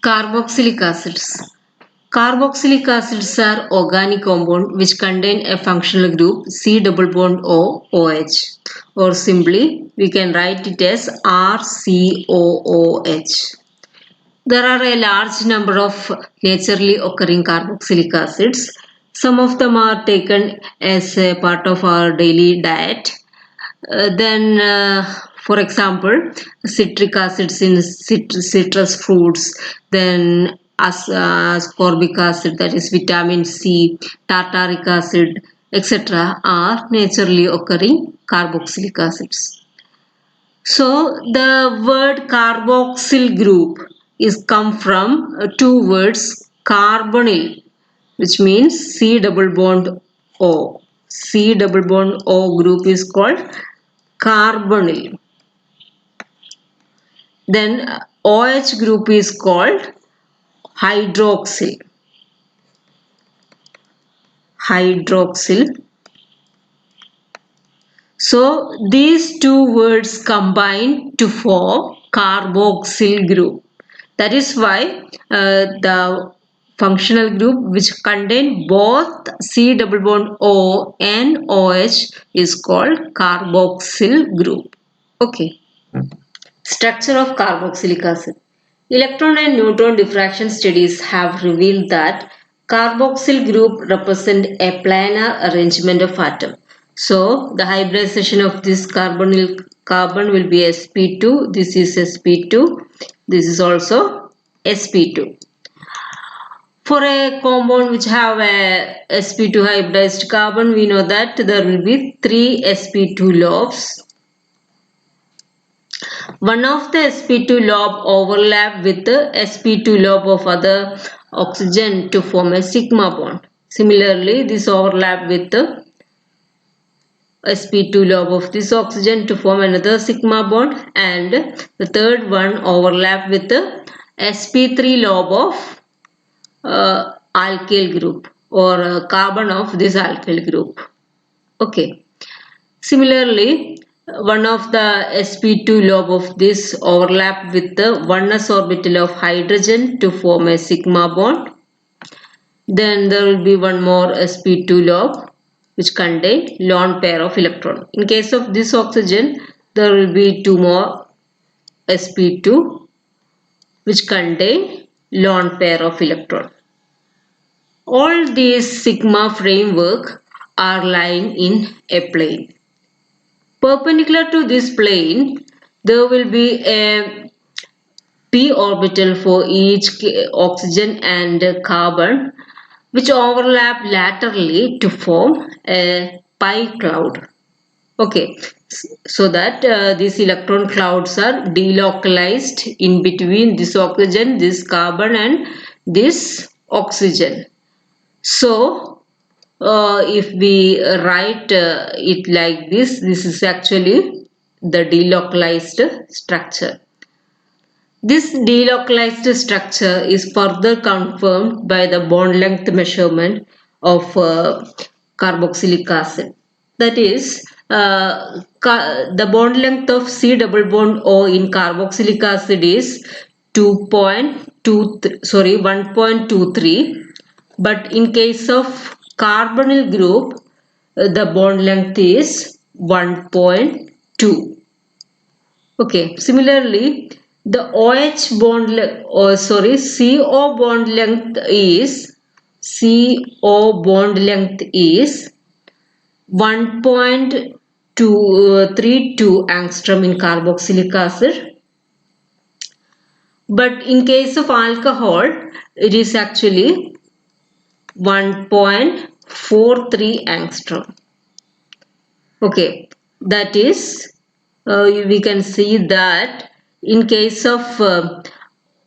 Carboxylic acids. Carboxylic acids are organic compounds which contain a functional group C double bond O OH, or simply we can write it as RCOOH. There are a large number of naturally occurring carboxylic acids. Some of them are taken as a part of our daily diet. For example, citric acids in citrus fruits, then ascorbic acid, that is vitamin C, tartaric acid, etc., are naturally occurring carboxylic acids. So the word carboxyl group is come from two words, carbonyl, which means C double bond O. C double bond O group is called carbonyl. Then OH group is called hydroxyl. So these two words combine to form carboxyl group. That is why the functional group which contain both C double bond O and OH is called carboxyl group. Okay. Structure of carboxylic acid. Electron and neutron diffraction studies have revealed that carboxyl group represent a planar arrangement of atom. So the hybridization of this carbon will be sp2. This is sp2. This is also sp2. For a compound which have a sp2 hybridized carbon, we know that there will be 3 sp2 lobes. One of the sp2 lobe overlap with the sp2 lobe of other oxygen to form a sigma bond. Similarly, this overlap with the sp2 lobe of this oxygen to form another sigma bond, and the third one overlap with the sp3 lobe of alkyl group, or carbon of this alkyl group. Okay. Similarly, one of the sp2 lobe of this overlap with the 1s orbital of hydrogen to form a sigma bond. Then there will be one more sp2 lobe which contain lone pair of electron. In case of this oxygen, there will be two more sp2 which contain lone pair of electron. All these sigma framework are lying in a plane. Perpendicular to this plane, there will be a p orbital for each oxygen and carbon, which overlap laterally to form a pi cloud. Okay, so that these electron clouds are delocalized in between this oxygen, this carbon, and this oxygen. So if we write it like this is actually the delocalized structure. This delocalized structure is further confirmed by the bond length measurement of carboxylic acid. That is, the bond length of C double bond O in carboxylic acid is 1.23, but in case of carbonyl group, the bond length is 1.2. Okay, similarly, the OH bond CO bond length is 1.232 angstrom in carboxylic acid. But in case of alcohol, it is actually 1.43 angstrom. Okay, that is, we can see that in case of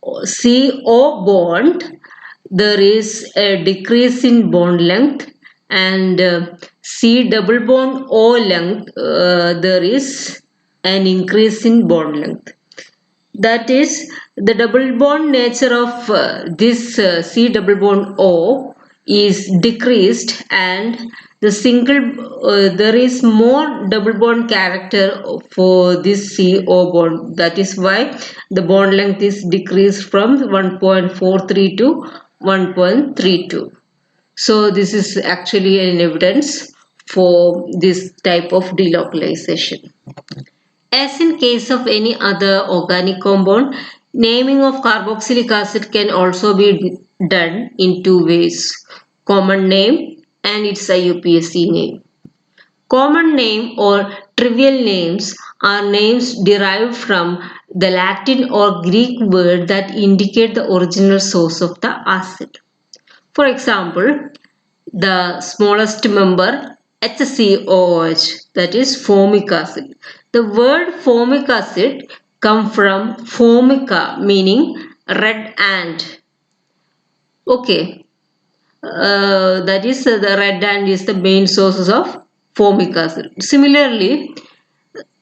CO bond, there is a decrease in bond length, and C double bond O length, there is an increase in bond length. That is, the double bond nature of this C double bond O is decreased, and The single there is more double bond character for this CO bond. That is why the bond length is decreased from 1.43 to 1.32. So this is actually an evidence for this type of delocalization. As in case of any other organic compound, naming of carboxylic acid can also be done in two ways: common name and its IUPAC name. Common name or trivial names are names derived from the Latin or Greek word that indicate the original source of the acid. For example, the smallest member HCOOH, that is formic acid. The word formic acid come from formica, meaning red ant. Okay, that is the red ant is the main sources of formic acid. Similarly,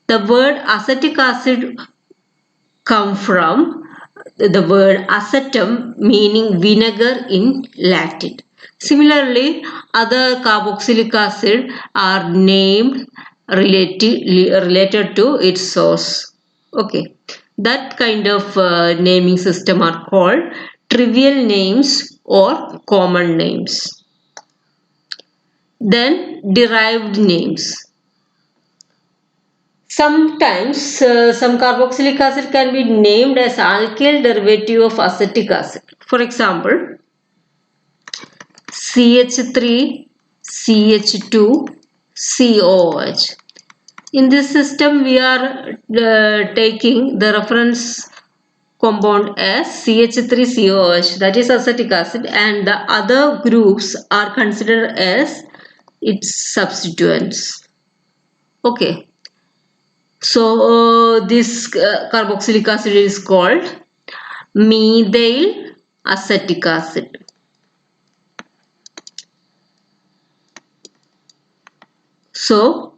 the word acetic acid come from the word acetum, meaning vinegar in Latin. Similarly, other carboxylic acid are named related to its source. Okay, that kind of naming system are called trivial names or common names. Then derived names. Sometimes some carboxylic acid can be named as alkyl derivative of acetic acid. For example, CH3, CH2, COOH. In this system, we are taking the reference compound as CH3COOH, that is acetic acid, and the other groups are considered as its substituents. Okay. So this carboxylic acid is called methyl acetic acid. So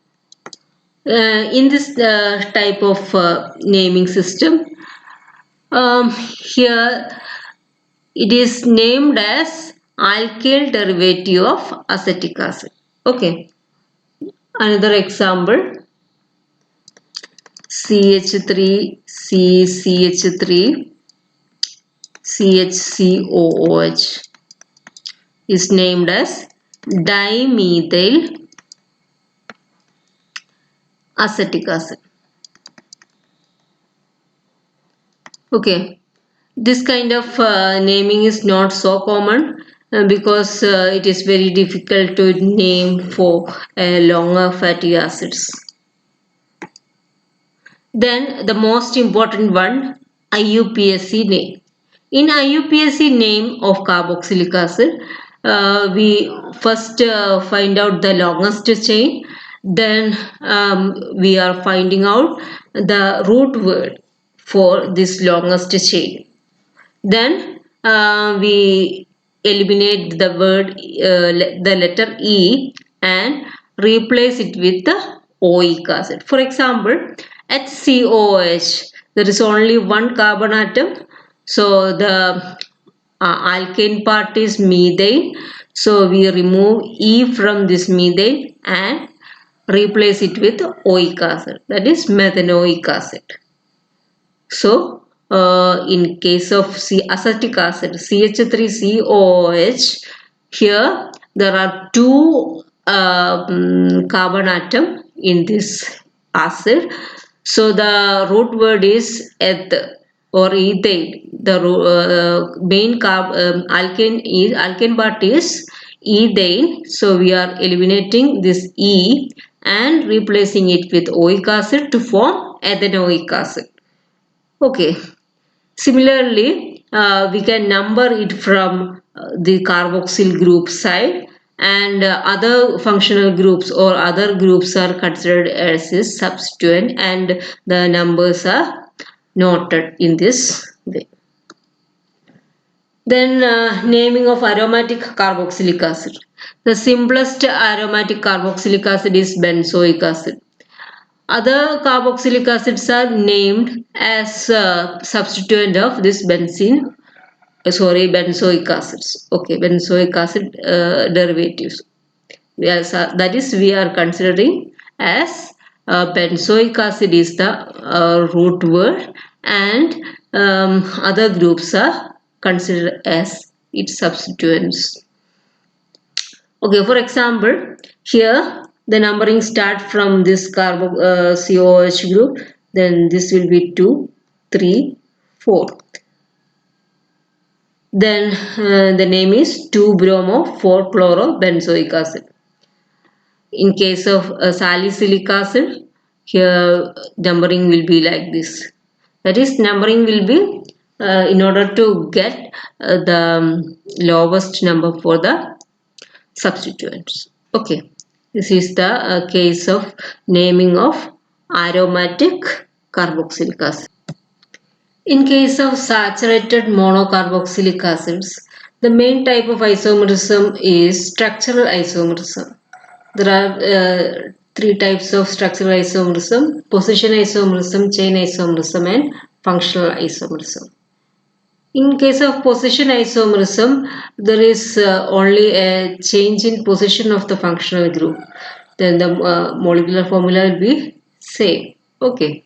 in this type of naming system, here it is named as alkyl derivative of acetic acid. Okay. Another example, CH3, CCH3, CHCOOH is named as dimethyl acetic acid. Okay, this kind of naming is not so common because it is very difficult to name for longer fatty acids. Then the most important one, IUPAC name. In IUPAC name of carboxylic acid, we first find out the longest chain. Then we are finding out the root word for this longest chain. Then we eliminate the word, the letter E, and replace it with the OIC acid. For example, HCOH, there is only one carbon atom. So the alkane part is methane. So we remove E from this methane and replace it with OIC acid, that is methanoic acid. So, in case of acetic acid, CH3COOH, here there are two carbon atom in this acid. So, the root word is eth or ethane. The main alkane part is ethane. So, we are eliminating this E and replacing it with oic acid to form ethanoic acid. Okay. Similarly, we can number it from the carboxyl group side, and other functional groups or other groups are considered as a substituent, and the numbers are noted in this way. Then naming of aromatic carboxylic acid. The simplest aromatic carboxylic acid is benzoic acid. Other carboxylic acids are named as substituent of this benzoic acids. Okay, benzoic acid derivatives. Yes, that is we are considering as benzoic acid is the root word, and other groups are considered as its substituents. Okay, for example, here the numbering start from this COH group, then this will be 2, 3, 4. Then the name is 2-bromo-4-chlorobenzoic acid. In case of salicylic acid, here numbering will be like this. That is, numbering will be in order to get the lowest number for the substituents. Okay, this is the case of naming of aromatic carboxylic acid. In case of saturated monocarboxylic acids, the main type of isomerism is structural isomerism. There are three types of structural isomerism: position isomerism, chain isomerism, and functional isomerism. In case of position isomerism, there is only a change in position of the functional group. Then the molecular formula will be same. Okay.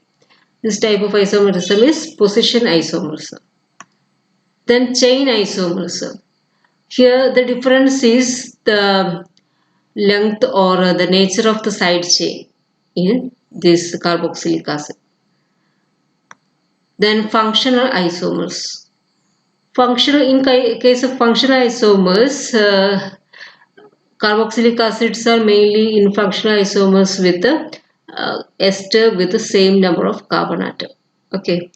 This type of isomerism is position isomerism. Then chain isomerism. Here the difference is the length or the nature of the side chain in this carboxylic acid. Then functional isomers. In case of functional isomers, carboxylic acids are mainly in functional isomers with the ester with the same number of carbon atom. Okay.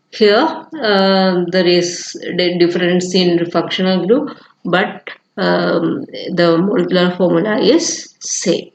Here there is a difference in functional group, but the molecular formula is same.